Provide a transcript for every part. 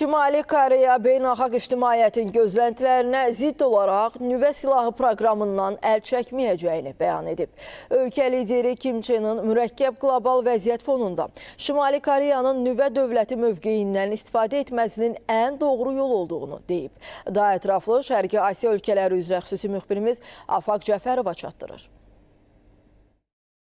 Şimali Koreya beynəlxalq ictimaiyyətin gözləntilərinə zidd olaraq nüvə silahı proqramından əl çəkməyəcəyini bəyan edib. Ölkə lideri Kim Çenin mürəkkəb qlobal vəziyyət fonunda Şimali Koreyanın nüvə dövləti mövqeyindən istifadə etməsinin ən doğru yol olduğunu deyib. Daha ətraflı Şərqi Asiya ölkələri üzrə xüsusi müxbirimiz Afaq Cəfərova çatdırır.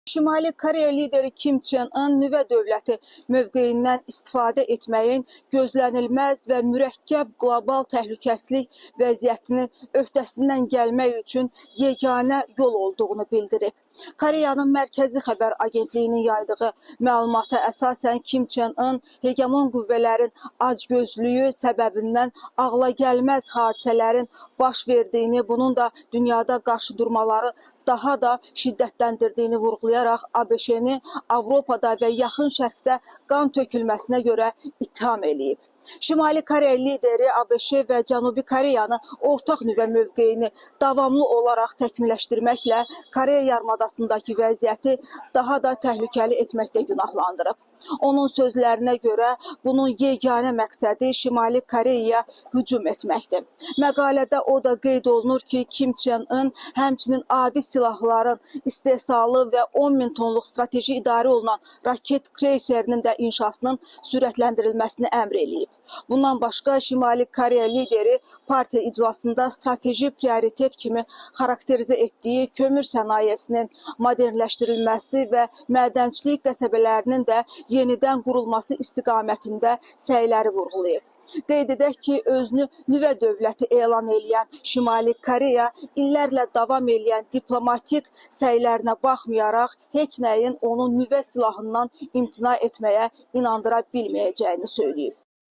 Şimali Koreya lideri Kim Çen-in nüvə dövləti mövqeyindən istifadə etməyin gözlənilməz və mürəkkəb qlobal təhlükəsizlik vəziyyətinin öhdəsindən gəlmək üçün yeganə yol olduğunu bildirib. Koreyanın Mərkəzi Xəbər Agentliyinin yaydığı məlumata əsasən Kim Çen-in hegemon qüvvələrin acgözlüyü səbəbindən ağla gəlməz hadisələrin baş verdiyini, bunun da dünyada qarşıdurmaları daha da şiddətləndirdiyini vurğulayaraq ABŞ-ni Avropada və Yaxın Şərqdə qan tökülməsinə görə ittiham eləyib. Şimali Koreya lideri ABŞ və Cənubi Koreyanı ortaq nüvə mövqeyini davamlı olaraq təkmilləşdirməklə Koreya yarımadasındakı vəziyyəti daha da təhlükəli etməkdə günahlandırıb. Onun sözlərinə görə bunun yeganə məqsədi Şimali Koreyaya hücum etməkdir. Məqalədə o da qeyd olunur ki, Kim Çen-in həmçinin adi silahların istehsalı və 10.000 tonluq strateji idarə olunan raket kreyserinin də inşasının sürətləndirilməsini əmr eləyib. Bundan başqa Şimali Koreya lideri partiya iclasında strateji prioritet kimi xarakterizə etdiyi kömür sənayesinin modernləşdirilməsi və mədənçilik qəsəbələrinin də yenidən qurulması istiqamətində səyləri vurğulayıb. Qeyd edək ki, özünü nüvə dövləti elan edən Şimali Koreya illərlə davam edən diplomatik səylərinə baxmayaraq heç nəyin onun nüvə silahından imtina etməyə inandıra bilməyəcəyini söyləyib.